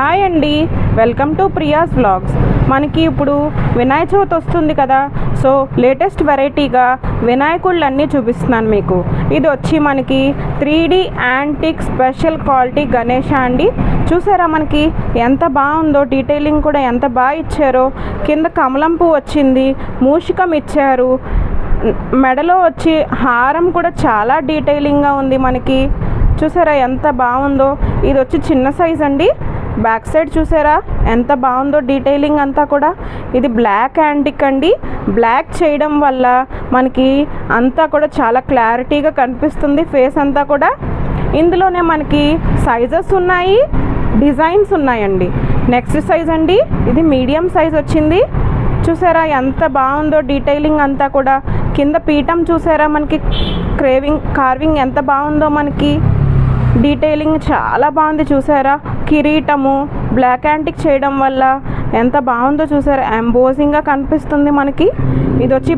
Hi అండి, welcome to Priya's vlogs. మనకి ఇప్పుడు వినాయక చవితి వస్తుంది కదా, సో లేటెస్ట్ వెరైటీగా వినాయకుళ్ళన్నీ చూపిస్తున్నాను మీకు. ఇది వచ్చి మనకి 3D antique special quality Ganesha అండి. చూసారా మనకి ఎంత బాగుందో, డీటెయిలింగ్ కూడా ఎంత బాగా ఇచ్చారో. కింద కమలం పువ్వు వచ్చింది, మూషికం ఇచ్చారు, మెడలో వచ్చి హారం కూడా చాలా డీటెయిలింగ్గా ఉంది మనకి. చూసారా ఎంత బాగుందో. ఇది వచ్చి చిన్న సైజ్ అండి. బ్యాక్ సైడ్ చూసారా ఎంత బాగుందో డీటెయిలింగ్ అంతా కూడా. ఇది బ్లాక్ యాంటిక్ అండి. బ్లాక్ చేయడం వల్ల మనకి అంతా కూడా చాలా క్లారిటీగా కనిపిస్తుంది ఫేస్ అంతా కూడా. ఇందులోనే మనకి సైజెస్ ఉన్నాయి, డిజైన్స్ ఉన్నాయండి. నెక్స్ట్ సైజ్ అండి, ఇది మీడియం సైజ్ వచ్చింది. చూసారా ఎంత బాగుందో డీటెయిలింగ్ అంతా కూడా. కింద పీఠం చూసారా మనకి కార్వింగ్ ఎంత బాగుందో మనకి. డీటెయిలింగ్ చాలా బాగుంది చూసారా. కిరీటము బ్లాక్ యాంటిక్ చేయడం వల్ల ఎంత బాగుందో చూసారా, ఎంబోజింగ్గా కనిపిస్తుంది మనకి. ఇది వచ్చి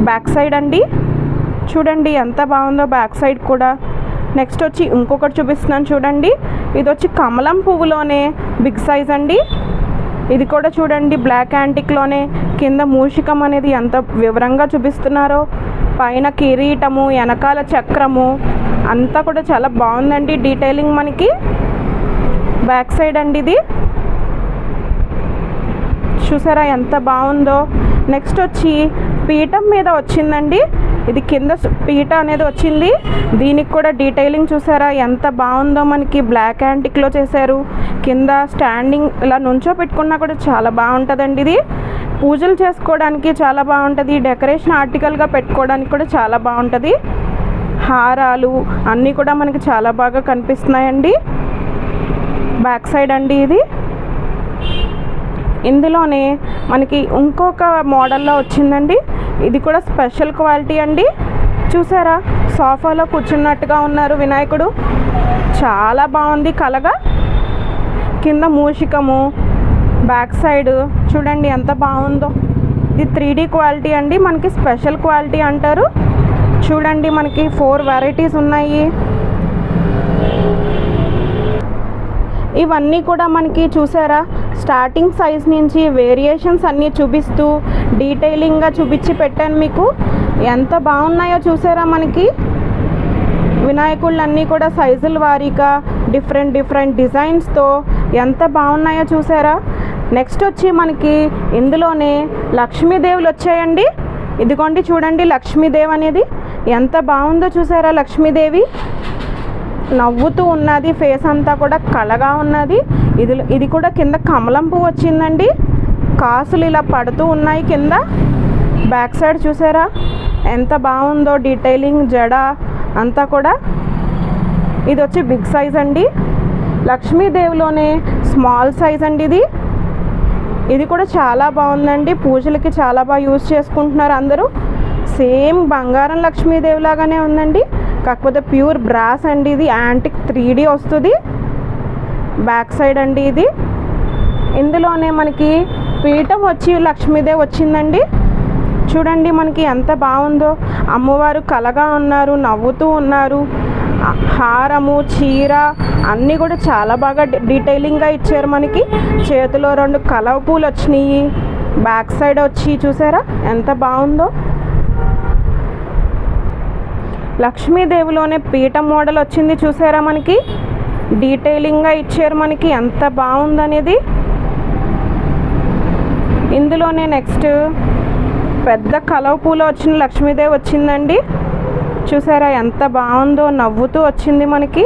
బ్యాక్ సైడ్ అండి. చూడండి ఎంత బాగుందో బ్యాక్ సైడ్ కూడా. నెక్స్ట్ వచ్చి ఇంకొకటి చూపిస్తున్నాను చూడండి. ఇది వచ్చి కమలం పువ్వులోనే బిగ్ సైజ్ అండి. ఇది కూడా చూడండి బ్లాక్ యాంటిక్లోనే. కింద మూషికం అనేది ఎంత వివరంగా చూపిస్తున్నారో. పైన కిరీటము, వెనకాల చక్రము అంతా కూడా చాలా బాగుందండి డీటెయిలింగ్ మనకి. బ్యాక్ సైడ్ అండి ఇది. చూసారా ఎంత బాగుందో. నెక్స్ట్ వచ్చి పీఠం మీద వచ్చిందండి. ఇది కింద పీట అనేది వచ్చింది. దీనికి కూడా డీటెయిలింగ్ చూసారా ఎంత బాగుందో మనకి. బ్లాక్ యాంటిక్లో చేశారు. కింద స్టాండింగ్ ఇలా నుంచో పెట్టుకున్నా కూడా చాలా బాగుంటుందండి. ఇది పూజలు చేసుకోవడానికి చాలా బాగుంటుంది. డెకరేషన్ ఆర్టికల్గా పెట్టుకోవడానికి కూడా చాలా బాగుంటుంది. హారాలు అన్నీ కూడా మనకి చాలా బాగా కనిపిస్తున్నాయండి. బ్యాక్ సైడ్ అండి ఇది. ఇందులోనే మనకి ఇంకొక మోడల్లో వచ్చిందండి. ఇది కూడా స్పెషల్ క్వాలిటీ అండి. చూసారా సోఫాలో కూర్చున్నట్టుగా ఉన్నారు వినాయకుడు. చాలా బాగుంది కలగా. కింద మూషికము, బ్యాక్ సైడ్ చూడండి ఎంత బాగుందో. ఇది 3D క్వాలిటీ అండి. మనకి స్పెషల్ క్వాలిటీ అంటారు. చూడండి మనకి 4 వెరైటీస్ ఉన్నాయి. ఇవన్నీ కూడా మనకి చూసారా స్టార్టింగ్ సైజ్ నుంచి వేరియేషన్స్ అన్నీ చూపిస్తూ డీటెయిలింగ్గా చూపించి పెట్టాను మీకు. ఎంత బాగున్నాయో చూసారా మనకి. వినాయకుళ్ళు అన్నీ కూడా సైజుల వారీగా డిఫరెంట్ డిజైన్స్తో ఎంత బాగున్నాయో చూసారా. నెక్స్ట్ వచ్చి మనకి ఇందులోనే లక్ష్మీదేవులు వచ్చాయండి. ఇదిగోండి చూడండి లక్ష్మీదేవి అనేది ఎంత బాగుందో చూసారా. లక్ష్మీదేవి నవ్వుతూ ఉన్నది, ఫేస్ అంతా కూడా కళగా ఉన్నది. ఇది కూడా కింద కమలం పువ్వు వచ్చిందండి. కాసులు ఇలా పడుతూ ఉన్నాయి కింద. బ్యాక్ సైడ్ చూసారా ఎంత బాగుందో డీటెయిలింగ్, జడ అంతా కూడా. ఇది వచ్చి బిగ్ సైజ్ అండి. లక్ష్మీదేవిలోనే స్మాల్ సైజ్ అండి ఇది. ఇది కూడా చాలా బాగుందండి. పూజలకి చాలా బాగా యూజ్ చేసుకుంటున్నారు అందరూ. సేమ్ బంగారం లక్ష్మీదేవి లాగానే ఉందండి, కాకపోతే ప్యూర్ బ్రాస్ అండి. ఇది యాంటిక్ 3D వస్తుంది. బ్యాక్ సైడ్ అండి ఇది. ఇందులోనే మనకి పీఠం వచ్చి లక్ష్మీదేవి వచ్చిందండి. చూడండి మనకి ఎంత బాగుందో. అమ్మవారు కలగా ఉన్నారు, నవ్వుతూ ఉన్నారు. హారము, చీర అన్నీ కూడా చాలా బాగా డీటెయిలింగ్గా ఇచ్చారు మనకి. చేతిలో 2 కలవ పూలు వచ్చినాయి. బ్యాక్ సైడ్ వచ్చి చూసారా ఎంత బాగుందో. లక్ష్మీదేవిలోనే పీఠం మోడల్ వచ్చింది చూసారా మనకి. డీటెయిలింగ్గా ఇచ్చారు మనకి ఎంత బాగుందనేది. ఇందులోనే నెక్స్ట్ పెద్ద కలవ పూలు వచ్చిన లక్ష్మీదేవి వచ్చిందండి. చూసారా ఎంత బాగుందో, నవ్వుతూ వచ్చింది మనకి.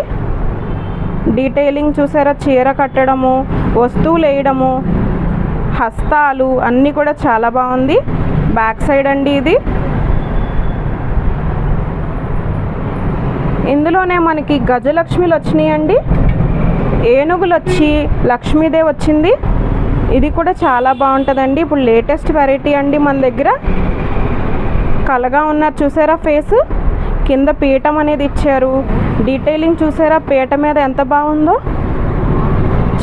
డీటెయిలింగ్ చూసారా, చీర కట్టడము, వస్తువులు వేయడము, హస్తాలు అన్నీ కూడా చాలా బాగుంది. బ్యాక్ సైడ్ అండి ఇది. ఇందులోనే మనకి గజలక్ష్మిలు వచ్చినాయండి. ఏనుగులు వచ్చి లక్ష్మీదేవి వచ్చింది. ఇది కూడా చాలా బాగుంటుందండి. ఇప్పుడు లేటెస్ట్ వెరైటీ అండి మన దగ్గర. కలగా ఉన్నారు చూసారా ఫేస్. కింద పీఠం అనేది ఇచ్చారు. డీటెయిలింగ్ చూసారా పీట మీద ఎంత బాగుందో,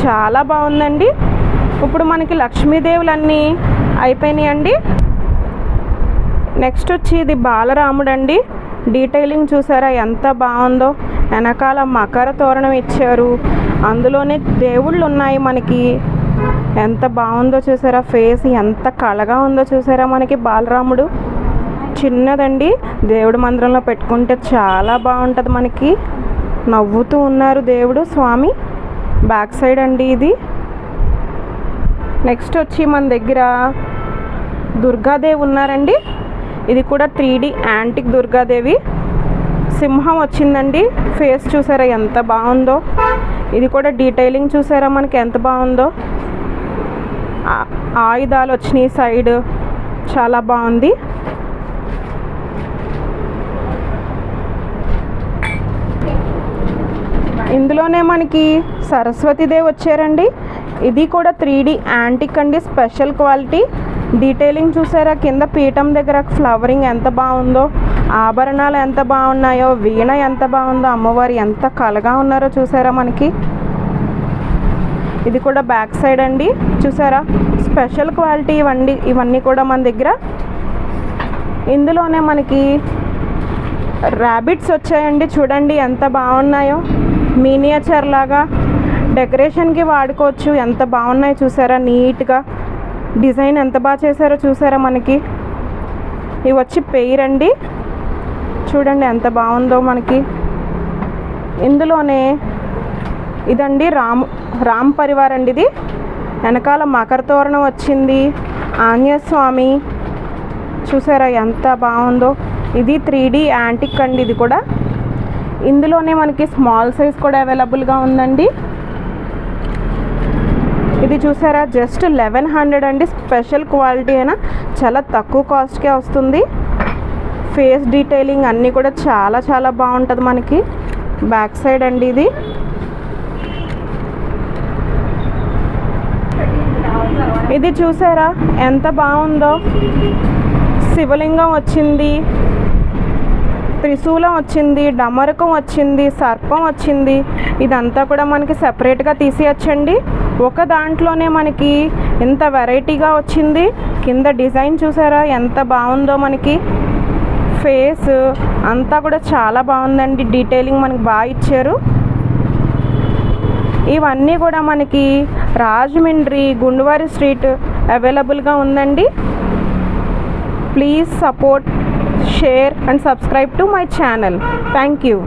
చాలా బాగుందండి. ఇప్పుడు మనకి లక్ష్మీదేవులన్నీ అయిపోయినాయండి. నెక్స్ట్ వచ్చి ఇది బాలరాముడు అండి. డీటెయిలింగ్ చూసారా ఎంత బాగుందో. వెనకాల మకర తోరణం ఇచ్చారు. అందులోనే దేవుళ్ళు ఉన్నాయి మనకి. ఎంత బాగుందో చూసారా, ఫేస్ ఎంత కళగా ఉందో చూసారా. మనకి బాలరాముడు చిన్నదండి, దేవుడి మందిరంలో పెట్టుకుంటే చాలా బాగుంటుంది. మనకి నవ్వుతూ ఉన్నారు దేవుడు స్వామి. బ్యాక్ సైడ్ అండి ఇది. నెక్స్ట్ వచ్చి మన దగ్గర దుర్గాదేవి ఉన్నారండి. ఇది కూడా 3D యాంటిక్ దుర్గాదేవి. సింహం వచ్చిందండి. ఫేస్ చూసారా ఎంత బాగుందో. ఇది కూడా డీటెయిలింగ్ చూసారా మనకి ఎంత బాగుందో. ఆయుధాలు వచ్చినాయి సైడ్, చాలా బాగుంది. ఇందులోనే మనకి సరస్వతీదేవి వచ్చారండి. ఇది కూడా 3D యాంటిక్ అండి, స్పెషల్ క్వాలిటీ. డీటెయిలింగ్ చూసారా, కింద పీఠం దగ్గర ఫ్లవరింగ్ ఎంత బాగుందో, ఆభరణాలు ఎంత బాగున్నాయో, వీణ ఎంత బాగుందో, అమ్మవారు ఎంత కళగా ఉన్నారో చూసారా మనకి. ఇది కూడా బ్యాక్ సైడ్ అండి, చూసారా స్పెషల్ క్వాలిటీ ఇవన్నీ కూడా మన దగ్గర. ఇందులోనే మనకి ర్యాబిట్స్ వచ్చాయండి, చూడండి ఎంత బాగున్నాయో. మినియేచర్ లాగా డెకరేషన్కి వాడుకోవచ్చు. ఎంత బాగున్నాయి చూసారా, నీట్గా డిజైన్ ఎంత బాగా చేశారో చూసారా మనకి. ఇవి వచ్చి పెయిర్ అండి, చూడండి ఎంత బాగుందో మనకి. ఇందులోనే ఇదండి రామ్ పరివార్ అండి. ఇది వెనకాల మకర తోరణం వచ్చింది, ఆంజనేయ స్వామి చూసారా ఎంత బాగుందో. ఇది 3D యాంటిక్ అండి ఇది కూడా. ఇందులోనే మనకి స్మాల్ సైజ్ కూడా అవైలబుల్గా ఉందండి. ఇది చూసారా జస్ట్ 1100 అండి, స్పెషల్ క్వాలిటీ అయినా చాలా తక్కువ కాస్ట్కే వస్తుంది. ఫేస్ డీటెయిలింగ్ అన్నీ కూడా చాలా చాలా బాగుంటుంది మనకి. బ్యాక్ సైడ్ అండి ఇది. ఇది చూసారా ఎంత బాగుందో. శివలింగం వచ్చింది, త్రిశూలం వచ్చింది, డమరకం వచ్చింది, సర్పం వచ్చింది. ఇదంతా కూడా మనకి సెపరేట్గా తీసేయచ్చండి. ఒక దాంట్లోనే మనకి ఎంత వెరైటీగా వచ్చింది. కింద డిజైన్ చూసారా ఎంత బాగుందో మనకి. ఫేస్ అంతా కూడా చాలా బాగుందండి, డీటెయిలింగ్ మనకి బాగా ఇచ్చారు. ఇవన్నీ కూడా మనకి రాజమండ్రి గుండువారి స్ట్రీట్ అవైలబుల్గా ఉందండి. Please support, share and subscribe to my channel. Thank you.